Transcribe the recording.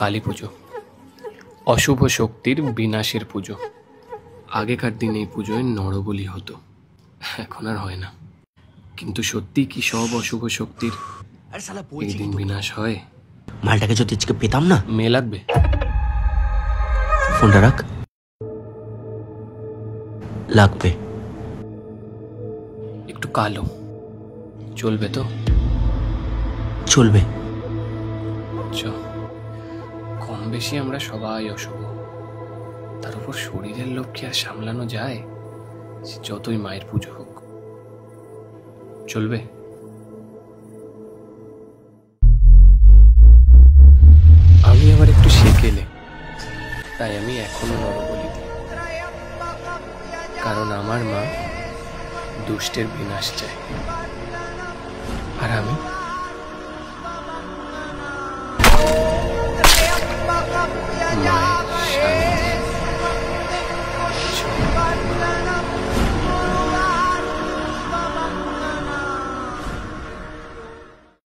কালী পুজো অশুভ শক্তির বিনাশের পুজো। আগেকার দিনে এই পুজোয় নরবলি হতো, এখন আর হয় না। কিন্তু সত্যি কি সব অশুভ শক্তির এই দিন বিনাশ হয়? মালটাকে যদি আজকে পেতাম না। মেয়ে লাগবে? ফোনটা রাখ। লাগবে। একটু কালো চলবে তো? চলবে। চ, কম বেশি আমরা সবাই অশুভ, তার উপর শরীরের লোভ কি আর সামলানো যায়? সে যতই মায়ের পুজো হোক, চলবে? আমি আবার একটু সেকেলে, তাই আমি এখনো নরবলি দিই, কারণ আমার মা দুষ্টের বিনাশ চায়, আর আমি